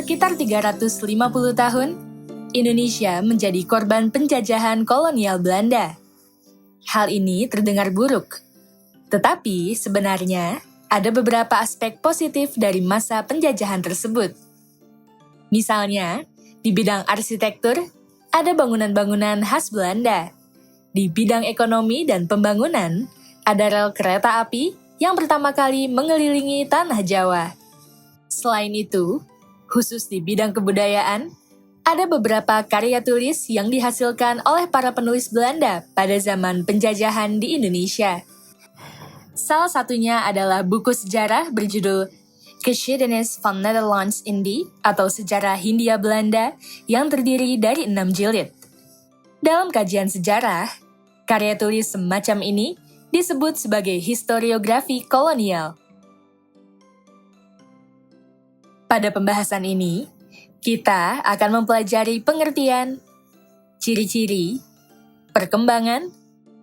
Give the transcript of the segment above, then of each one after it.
sekitar 350 tahun, Indonesia menjadi korban penjajahan kolonial Belanda. Hal ini terdengar buruk, tetapi sebenarnya ada beberapa aspek positif dari masa penjajahan tersebut. Misalnya, di bidang arsitektur, ada bangunan-bangunan khas Belanda. Di bidang ekonomi dan pembangunan, ada rel kereta api yang pertama kali mengelilingi tanah Jawa. Selain itu, khusus di bidang kebudayaan, ada beberapa karya tulis yang dihasilkan oleh para penulis Belanda pada zaman penjajahan di Indonesia. Salah satunya adalah buku sejarah berjudul Geschiedenis van Nederlands-Indië atau Sejarah Hindia Belanda yang terdiri dari 6 jilid. Dalam kajian sejarah, karya tulis semacam ini disebut sebagai historiografi kolonial. Pada pembahasan ini, kita akan mempelajari pengertian, ciri-ciri, perkembangan,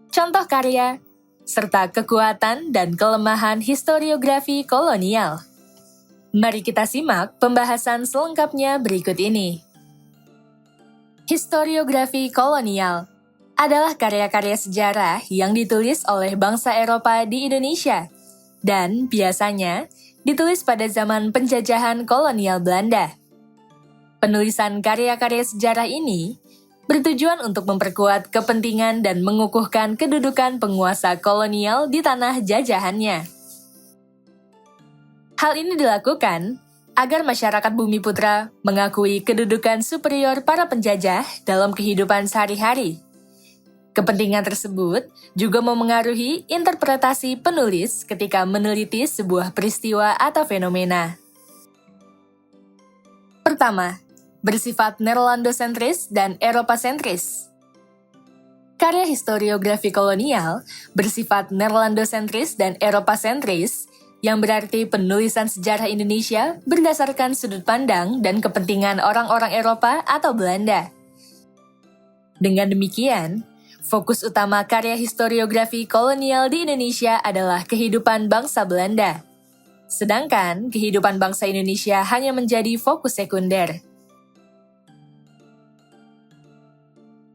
contoh karya, serta kekuatan dan kelemahan historiografi kolonial. Mari kita simak pembahasan selengkapnya berikut ini. Historiografi kolonial adalah karya-karya sejarah yang ditulis oleh bangsa Eropa di Indonesia dan biasanya ditulis pada zaman penjajahan kolonial Belanda. Penulisan karya-karya sejarah ini bertujuan untuk memperkuat kepentingan dan mengukuhkan kedudukan penguasa kolonial di tanah jajahannya. Hal ini dilakukan agar masyarakat Bumiputra mengakui kedudukan superior para penjajah dalam kehidupan sehari-hari. Kepentingan tersebut juga memengaruhi interpretasi penulis ketika meneliti sebuah peristiwa atau fenomena. Pertama, bersifat Nederlandosentris dan Eropasentris. Karya historiografi kolonial bersifat Nederlandosentris dan Eropasentris, yang berarti penulisan sejarah Indonesia berdasarkan sudut pandang dan kepentingan orang-orang Eropa atau Belanda. Dengan demikian, fokus utama karya historiografi kolonial di Indonesia adalah kehidupan bangsa Belanda. Sedangkan kehidupan bangsa Indonesia hanya menjadi fokus sekunder.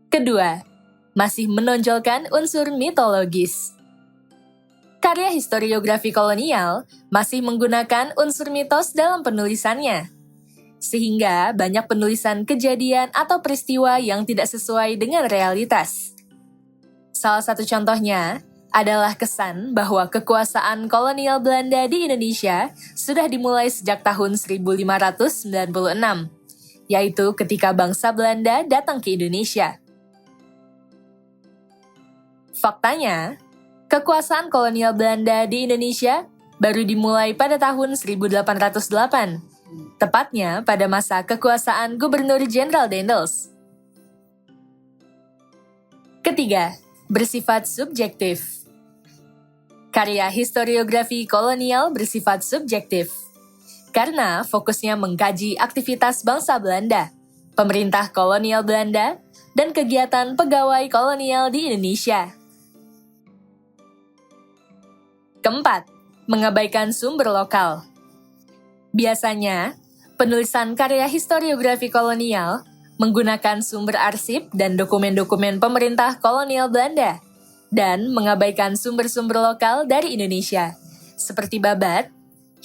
Kedua, masih menonjolkan unsur mitologis. Karya historiografi kolonial masih menggunakan unsur mitos dalam penulisannya, sehingga banyak penulisan kejadian atau peristiwa yang tidak sesuai dengan realitas. Salah satu contohnya adalah kesan bahwa kekuasaan kolonial Belanda di Indonesia sudah dimulai sejak tahun 1596, yaitu ketika bangsa Belanda datang ke Indonesia. Faktanya, kekuasaan kolonial Belanda di Indonesia baru dimulai pada tahun 1808, tepatnya pada masa kekuasaan Gubernur Jenderal Daendels. Ketiga, bersifat subjektif. Karya historiografi kolonial bersifat subjektif, karena fokusnya mengkaji aktivitas bangsa Belanda, pemerintah kolonial Belanda, dan kegiatan pegawai kolonial di Indonesia. Keempat, mengabaikan sumber lokal. Biasanya, penulisan karya historiografi kolonial menggunakan sumber arsip dan dokumen-dokumen pemerintah kolonial Belanda, dan mengabaikan sumber-sumber lokal dari Indonesia, seperti babat,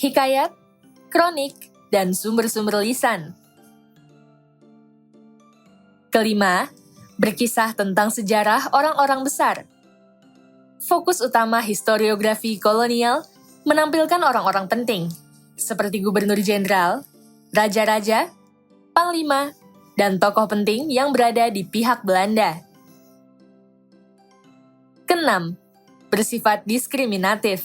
hikayat, kronik, dan sumber-sumber lisan. Kelima, berkisah tentang sejarah orang-orang besar. Fokus utama historiografi kolonial menampilkan orang-orang penting, seperti gubernur jenderal, raja-raja, panglima, dan tokoh penting yang berada di pihak Belanda. Keenam, bersifat diskriminatif.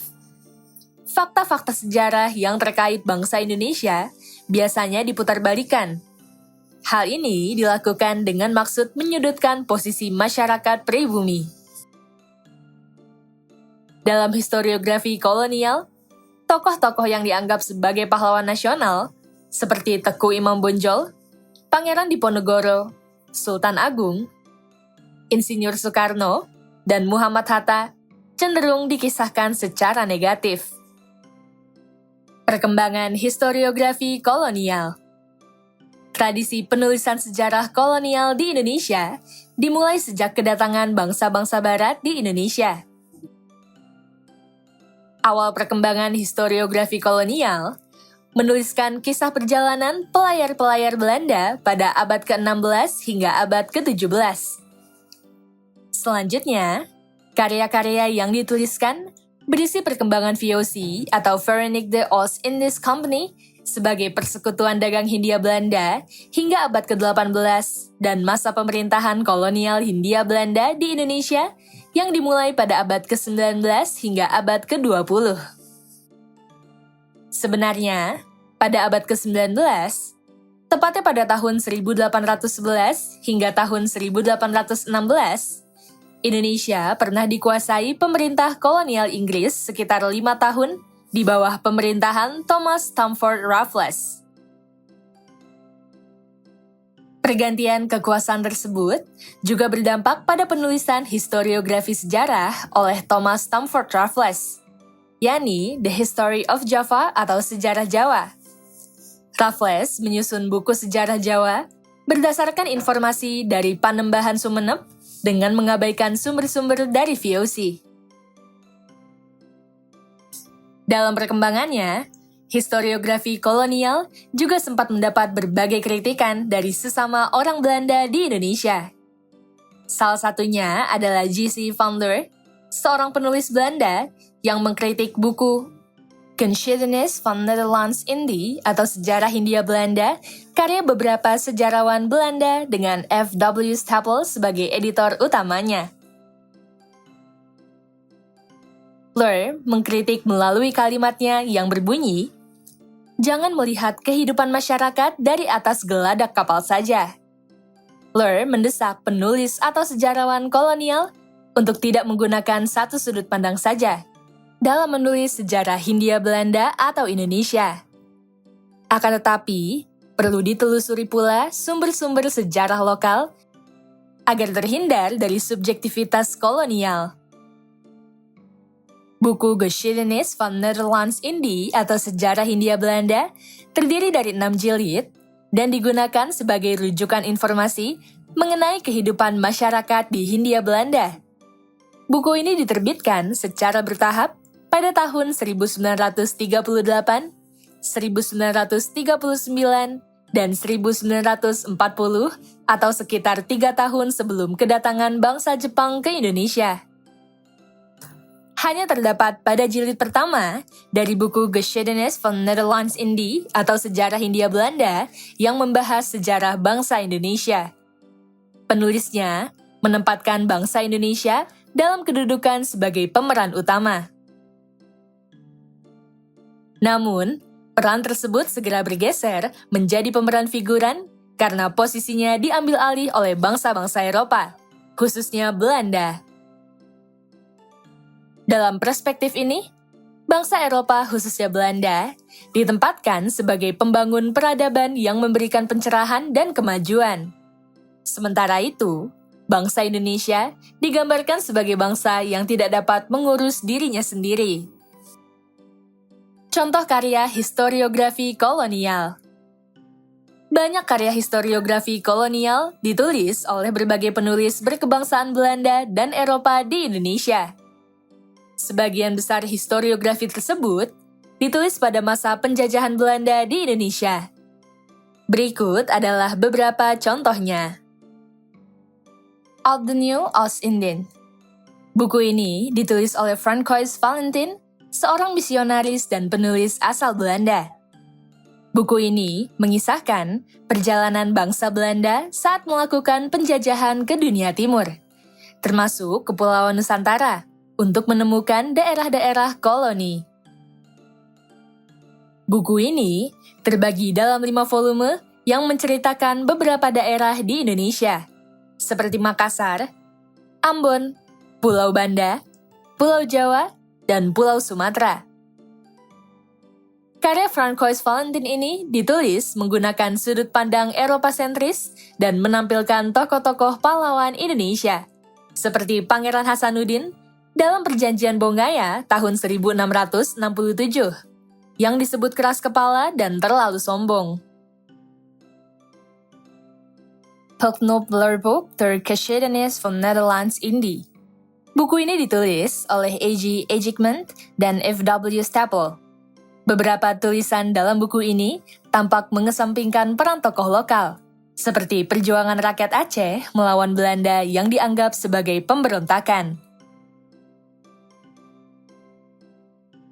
Fakta-fakta sejarah yang terkait bangsa Indonesia biasanya diputarbalikan. Hal ini dilakukan dengan maksud menyudutkan posisi masyarakat pribumi. Dalam historiografi kolonial, tokoh-tokoh yang dianggap sebagai pahlawan nasional, seperti Teku Imam Bonjol, Pangeran Diponegoro, Sultan Agung, Insinyur Soekarno, dan Muhammad Hatta, cenderung dikisahkan secara negatif. Perkembangan historiografi kolonial. Tradisi penulisan sejarah kolonial di Indonesia dimulai sejak kedatangan bangsa-bangsa barat di Indonesia. Awal perkembangan historiografi kolonial menuliskan kisah perjalanan pelayar-pelayar Belanda pada abad ke-16 hingga abad ke-17. Selanjutnya, karya-karya yang dituliskan berisi perkembangan VOC atau Verenigde de Oost-Indisch Company sebagai persekutuan dagang Hindia Belanda hingga abad ke-18 dan masa pemerintahan kolonial Hindia Belanda di Indonesia yang dimulai pada abad ke-19 hingga abad ke-20. Sebenarnya, pada abad ke-19, tepatnya pada tahun 1811 hingga tahun 1816, Indonesia pernah dikuasai pemerintah kolonial Inggris sekitar 5 tahun di bawah pemerintahan Thomas Stamford Raffles. Pergantian kekuasaan tersebut juga berdampak pada penulisan historiografi sejarah oleh Thomas Stamford Raffles, yakni The History of Java atau Sejarah Jawa. Raffles menyusun buku sejarah Jawa berdasarkan informasi dari Panembahan Sumenep dengan mengabaikan sumber-sumber dari VOC. Dalam perkembangannya, historiografi kolonial juga sempat mendapat berbagai kritikan dari sesama orang Belanda di Indonesia. Salah satunya adalah J.C. van der, seorang penulis Belanda yang mengkritik buku Geschiedenis van Nederlands-Indië atau Sejarah Hindia Belanda, karya beberapa sejarawan Belanda dengan F.W. Stapel sebagai editor utamanya. Lur mengkritik melalui kalimatnya yang berbunyi, "Jangan melihat kehidupan masyarakat dari atas geladak kapal saja." Lur mendesak penulis atau sejarawan kolonial untuk tidak menggunakan satu sudut pandang saja dalam menulis sejarah Hindia Belanda atau Indonesia. Akan tetapi, perlu ditelusuri pula sumber-sumber sejarah lokal agar terhindar dari subjektivitas kolonial. Buku Geschiedenis van Nederlands-Indië atau Sejarah Hindia Belanda terdiri dari 6 jilid dan digunakan sebagai rujukan informasi mengenai kehidupan masyarakat di Hindia Belanda. Buku ini diterbitkan secara bertahap pada tahun 1938, 1939, dan 1940 atau sekitar 3 tahun sebelum kedatangan bangsa Jepang ke Indonesia. Hanya terdapat pada jilid pertama dari buku Geschiedenis van Nederlands-Indië atau Sejarah Hindia Belanda yang membahas sejarah bangsa Indonesia. Penulisnya menempatkan bangsa Indonesia dalam kedudukan sebagai pemeran utama. Namun, peran tersebut segera bergeser menjadi pemeran figuran karena posisinya diambil alih oleh bangsa-bangsa Eropa, khususnya Belanda. Dalam perspektif ini, bangsa Eropa khususnya Belanda ditempatkan sebagai pembangun peradaban yang memberikan pencerahan dan kemajuan. Sementara itu, bangsa Indonesia digambarkan sebagai bangsa yang tidak dapat mengurus dirinya sendiri. Contoh karya historiografi kolonial. Banyak karya historiografi kolonial ditulis oleh berbagai penulis berkebangsaan Belanda dan Eropa di Indonesia. Sebagian besar historiografi tersebut ditulis pada masa penjajahan Belanda di Indonesia. Berikut adalah beberapa contohnya. Uit de Nieuw Oost-Indië. Buku ini ditulis oleh Francois Valentin, seorang misionaris dan penulis asal Belanda. Buku ini mengisahkan perjalanan bangsa Belanda saat melakukan penjajahan ke dunia timur, termasuk Kepulauan Nusantara, untuk menemukan daerah-daerah koloni. Buku ini terbagi dalam 5 volume yang menceritakan beberapa daerah di Indonesia, seperti Makassar, Ambon, Pulau Banda, Pulau Jawa, dan Pulau Sumatera. Karya Francois Valentin ini ditulis menggunakan sudut pandang Eropa sentris dan menampilkan tokoh-tokoh pahlawan Indonesia, seperti Pangeran Hasanuddin dalam Perjanjian Bongaya tahun 1667, yang disebut keras kepala dan terlalu sombong. Pelknopflerboek ter Geschiedenis van Nederlands-Indië. Buku ini ditulis oleh A.G. Ejikman dan F.W. Stapel. Beberapa tulisan dalam buku ini tampak mengesampingkan peran tokoh lokal, seperti perjuangan rakyat Aceh melawan Belanda yang dianggap sebagai pemberontakan.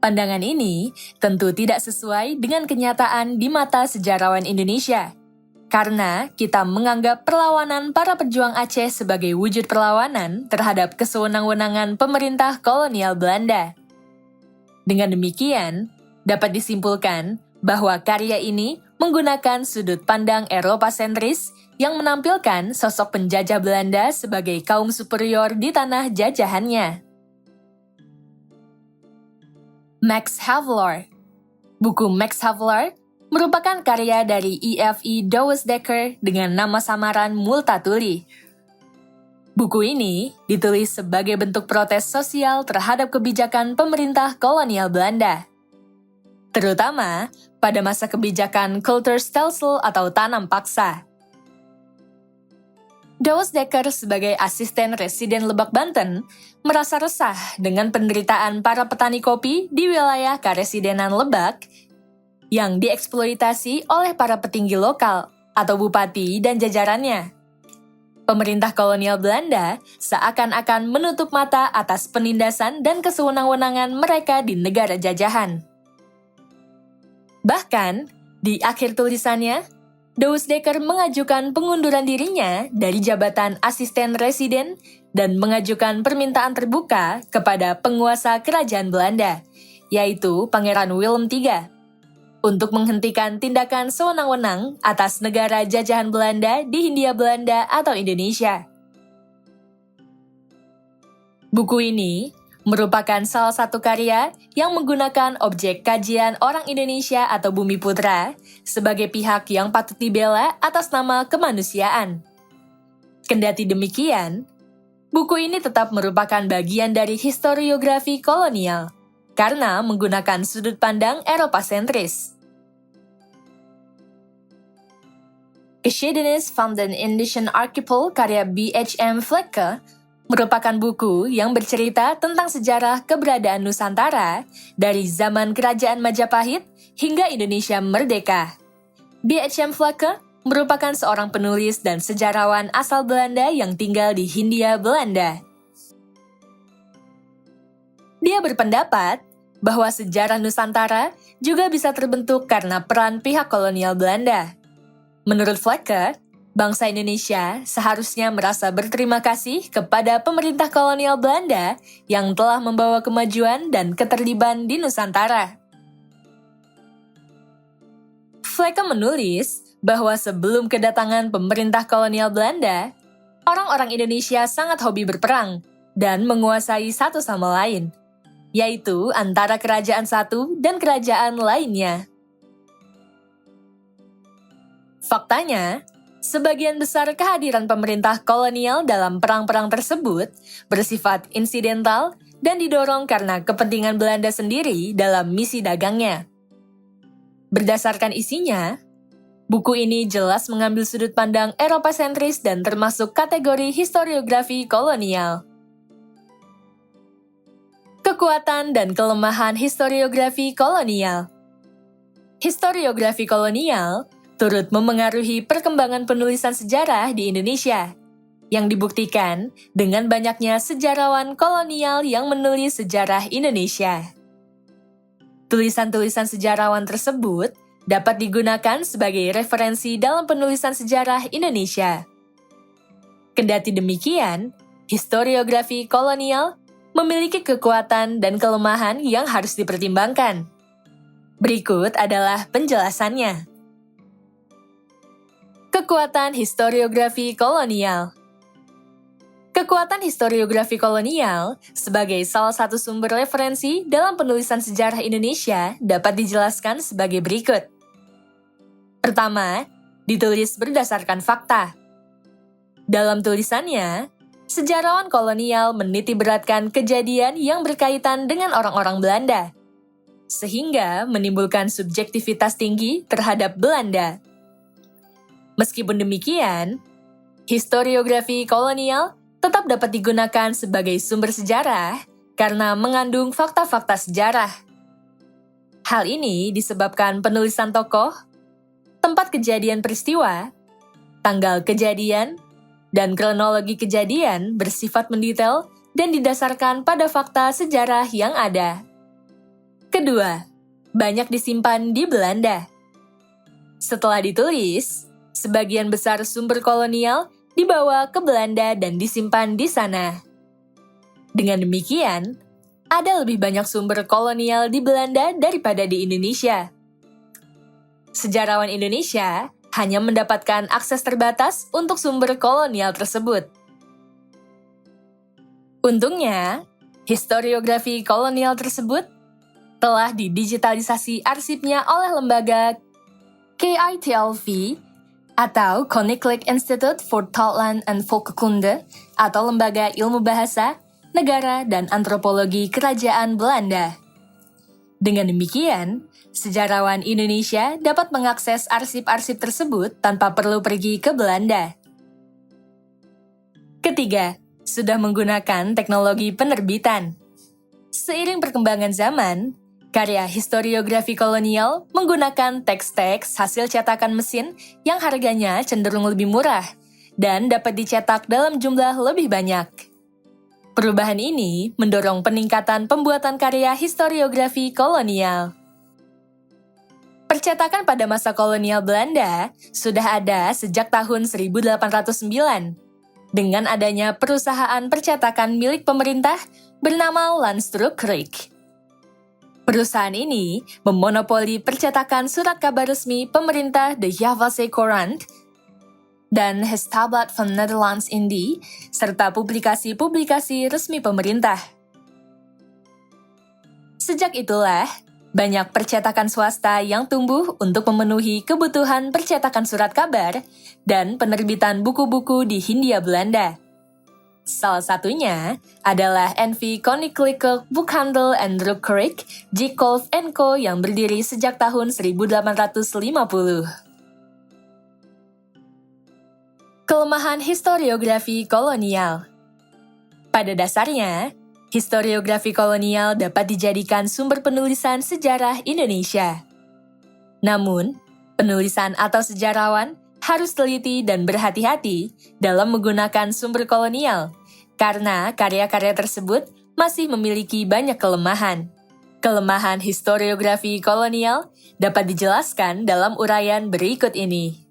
Pandangan ini tentu tidak sesuai dengan kenyataan di mata sejarawan Indonesia, karena kita menganggap perlawanan para pejuang Aceh sebagai wujud perlawanan terhadap kesewenang-wenangan pemerintah kolonial Belanda. Dengan demikian, dapat disimpulkan bahwa karya ini menggunakan sudut pandang Eropa sentris yang menampilkan sosok penjajah Belanda sebagai kaum superior di tanah jajahannya. Max Havelaar. Buku Max Havelaar merupakan karya dari E.F.E. Douwes-Dekker dengan nama samaran Multatuli. Buku ini ditulis sebagai bentuk protes sosial terhadap kebijakan pemerintah kolonial Belanda, terutama pada masa kebijakan Kulturstelsel atau tanam paksa. Douwes-Dekker sebagai asisten residen Lebak, Banten, merasa resah dengan penderitaan para petani kopi di wilayah Karesidenan Lebak yang dieksploitasi oleh para petinggi lokal atau bupati dan jajarannya. Pemerintah kolonial Belanda seakan-akan menutup mata atas penindasan dan kesewenang-wenangan mereka di negara jajahan. Bahkan, di akhir tulisannya, Douwes-Dekker mengajukan pengunduran dirinya dari jabatan asisten residen dan mengajukan permintaan terbuka kepada penguasa kerajaan Belanda, yaitu Pangeran Willem III, untuk menghentikan tindakan sewenang-wenang atas negara jajahan Belanda di Hindia Belanda atau Indonesia. Buku ini merupakan salah satu karya yang menggunakan objek kajian orang Indonesia atau Bumi Putra sebagai pihak yang patut dibela atas nama kemanusiaan. Kendati demikian, buku ini tetap merupakan bagian dari historiografi kolonial karena menggunakan sudut pandang Eropa sentris. Geschiedenis van den Indischen Archipel karya B.H.M. Vleke merupakan buku yang bercerita tentang sejarah keberadaan Nusantara dari zaman Kerajaan Majapahit hingga Indonesia merdeka. B.H.M. Vleke merupakan seorang penulis dan sejarawan asal Belanda yang tinggal di Hindia Belanda. Dia berpendapat bahwa sejarah Nusantara juga bisa terbentuk karena peran pihak kolonial Belanda. Menurut Vleke, bangsa Indonesia seharusnya merasa berterima kasih kepada pemerintah kolonial Belanda yang telah membawa kemajuan dan ketertiban di Nusantara. Vleke menulis bahwa sebelum kedatangan pemerintah kolonial Belanda, orang-orang Indonesia sangat hobi berperang dan menguasai satu sama lain, yaitu antara kerajaan satu dan kerajaan lainnya. Faktanya, sebagian besar kehadiran pemerintah kolonial dalam perang-perang tersebut bersifat insidental dan didorong karena kepentingan Belanda sendiri dalam misi dagangnya. Berdasarkan isinya, buku ini jelas mengambil sudut pandang Eropa sentris dan termasuk kategori historiografi kolonial. Kekuatan dan kelemahan historiografi kolonial. Historiografi kolonial turut memengaruhi perkembangan penulisan sejarah di Indonesia, yang dibuktikan dengan banyaknya sejarawan kolonial yang menulis sejarah Indonesia. Tulisan-tulisan sejarawan tersebut dapat digunakan sebagai referensi dalam penulisan sejarah Indonesia. Kendati demikian, historiografi kolonial memiliki kekuatan dan kelemahan yang harus dipertimbangkan. Berikut adalah penjelasannya. Kekuatan historiografi kolonial. Kekuatan historiografi kolonial sebagai salah satu sumber referensi dalam penulisan sejarah Indonesia dapat dijelaskan sebagai berikut. Pertama, ditulis berdasarkan fakta. Dalam tulisannya, sejarawan kolonial menitiberatkan kejadian yang berkaitan dengan orang-orang Belanda, sehingga menimbulkan subjektivitas tinggi terhadap Belanda. Meskipun demikian, Historiografi kolonial tetap dapat digunakan sebagai sumber sejarah karena mengandung fakta-fakta sejarah. Hal ini disebabkan penulisan tokoh, tempat kejadian peristiwa, tanggal kejadian, dan kronologi kejadian bersifat mendetail dan didasarkan pada fakta sejarah yang ada. Kedua, banyak disimpan di Belanda. Setelah ditulis, sebagian besar sumber kolonial dibawa ke Belanda dan disimpan di sana. Dengan demikian, ada lebih banyak sumber kolonial di Belanda daripada di Indonesia. Sejarawan Indonesia hanya mendapatkan akses terbatas untuk sumber kolonial tersebut. Untungnya, historiografi kolonial tersebut telah didigitalisasi arsipnya oleh lembaga KITLV atau Koninklijk Instituut voor Taalland en Volkenkunde atau Lembaga Ilmu Bahasa, Negara dan Antropologi Kerajaan Belanda. Dengan demikian, sejarawan Indonesia dapat mengakses arsip-arsip tersebut tanpa perlu pergi ke Belanda. Ketiga, sudah menggunakan teknologi penerbitan. Seiring perkembangan zaman, karya historiografi kolonial menggunakan teks-teks hasil cetakan mesin yang harganya cenderung lebih murah dan dapat dicetak dalam jumlah lebih banyak. Perubahan ini mendorong peningkatan pembuatan karya historiografi kolonial. Percetakan pada masa kolonial Belanda sudah ada sejak tahun 1809, dengan adanya perusahaan percetakan milik pemerintah bernama Landstruckrijk. Perusahaan ini memonopoli percetakan surat kabar resmi pemerintah de Javase Courant dan Het Tabblad van Nederlands-Indië, serta publikasi-publikasi resmi pemerintah. Sejak itulah, banyak percetakan swasta yang tumbuh untuk memenuhi kebutuhan percetakan surat kabar dan penerbitan buku-buku di Hindia Belanda. Salah satunya adalah NV Koninklijke Boekhandel en Drukkerij Jekhof & Co. yang berdiri sejak tahun 1850. Kelemahan historiografi kolonial. Pada dasarnya, historiografi kolonial dapat dijadikan sumber penulisan sejarah Indonesia. Namun, penulisan atau sejarawan harus teliti dan berhati-hati dalam menggunakan sumber kolonial, karena karya-karya tersebut masih memiliki banyak kelemahan. Kelemahan historiografi kolonial dapat dijelaskan dalam uraian berikut ini.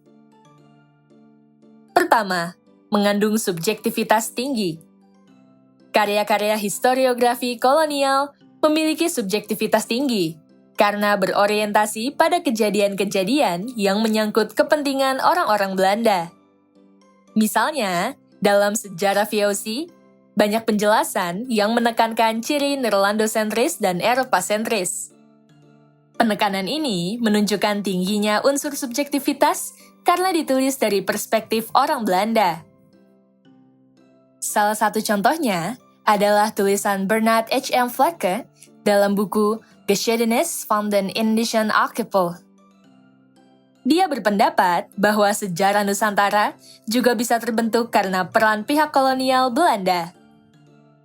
Pertama, mengandung subjektivitas tinggi. Karya-karya historiografi kolonial memiliki subjektivitas tinggi karena berorientasi pada kejadian-kejadian yang menyangkut kepentingan orang-orang Belanda. Misalnya, dalam sejarah VOC, banyak penjelasan yang menekankan ciri Nerlandosentris dan Eropa-sentris. Penekanan ini menunjukkan tingginya unsur subjektivitas karena ditulis dari perspektif orang Belanda. Salah satu contohnya adalah tulisan Bernard H.M. Vleke dalam buku Geschiedenis van den Indischen Archipel. Dia berpendapat bahwa sejarah Nusantara juga bisa terbentuk karena peran pihak kolonial Belanda.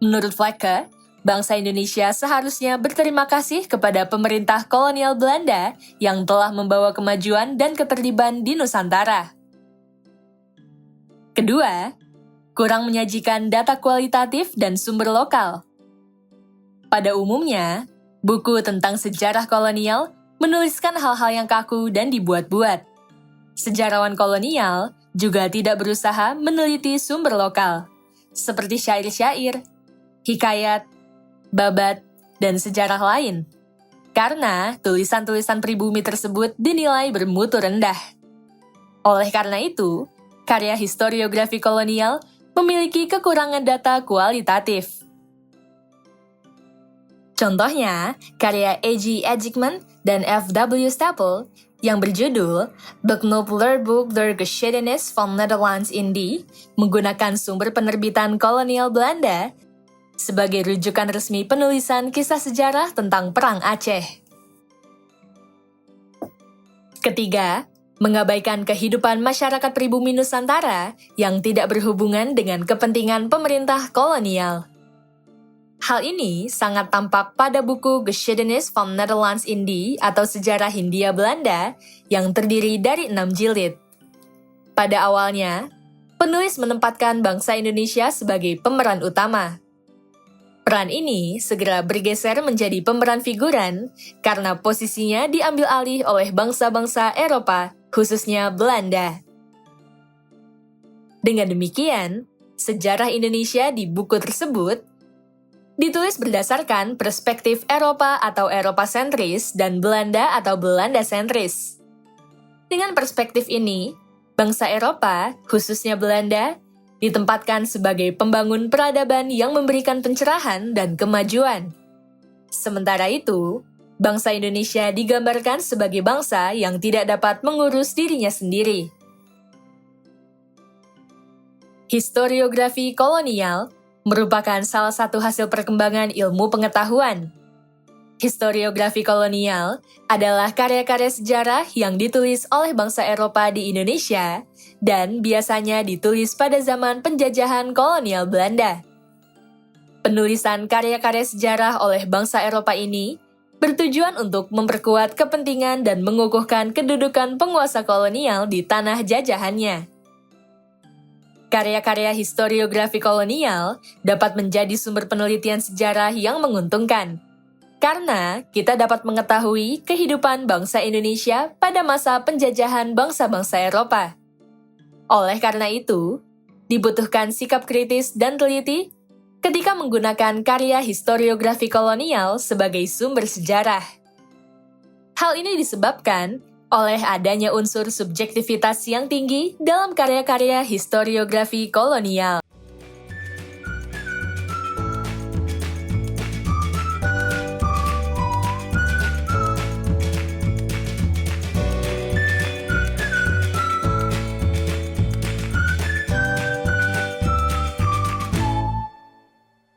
Menurut Vleke, bangsa Indonesia seharusnya berterima kasih kepada pemerintah kolonial Belanda yang telah membawa kemajuan dan ketertiban di Nusantara. Kedua, kurang menyajikan data kualitatif dan sumber lokal. Pada umumnya, buku tentang sejarah kolonial menuliskan hal-hal yang kaku dan dibuat-buat. Sejarawan kolonial juga tidak berusaha meneliti sumber lokal, seperti syair-syair, hikayat, babat, dan sejarah lain, karena tulisan-tulisan pribumi tersebut dinilai bermutu rendah. Oleh karena itu, karya historiografi kolonial memiliki kekurangan data kualitatif. Contohnya, karya A.G. Ejikman dan F.W. Stapel yang berjudul Beknoop Leerboek der Geschiedenis van Nederlands-Indië menggunakan sumber penerbitan kolonial Belanda sebagai rujukan resmi penulisan kisah sejarah tentang Perang Aceh. Ketiga, mengabaikan kehidupan masyarakat pribumi Nusantara yang tidak berhubungan dengan kepentingan pemerintah kolonial. Hal ini sangat tampak pada buku Geschiedenis van Nederlands-Indië atau Sejarah Hindia Belanda yang terdiri dari 6 jilid. Pada awalnya, penulis menempatkan bangsa Indonesia sebagai pemeran utama. Peran ini segera bergeser menjadi pemeran figuran karena posisinya diambil alih oleh bangsa-bangsa Eropa, khususnya Belanda. Dengan demikian, sejarah Indonesia di buku tersebut ditulis berdasarkan perspektif Eropa atau Eropa sentris dan Belanda atau Belanda sentris. Dengan perspektif ini, bangsa Eropa, khususnya Belanda, ditempatkan sebagai pembangun peradaban yang memberikan pencerahan dan kemajuan. Sementara itu, bangsa Indonesia digambarkan sebagai bangsa yang tidak dapat mengurus dirinya sendiri. Historiografi kolonial merupakan salah satu hasil perkembangan ilmu pengetahuan. Historiografi kolonial adalah karya-karya sejarah yang ditulis oleh bangsa Eropa di Indonesia dan biasanya ditulis pada zaman penjajahan kolonial Belanda. Penulisan karya-karya sejarah oleh bangsa Eropa ini bertujuan untuk memperkuat kepentingan dan mengukuhkan kedudukan penguasa kolonial di tanah jajahannya. Karya-karya historiografi kolonial dapat menjadi sumber penelitian sejarah yang menguntungkan, karena kita dapat mengetahui kehidupan bangsa Indonesia pada masa penjajahan bangsa-bangsa Eropa. Oleh karena itu, dibutuhkan sikap kritis dan teliti ketika menggunakan karya historiografi kolonial sebagai sumber sejarah. Hal ini disebabkan oleh adanya unsur subjektivitas yang tinggi dalam karya-karya historiografi kolonial.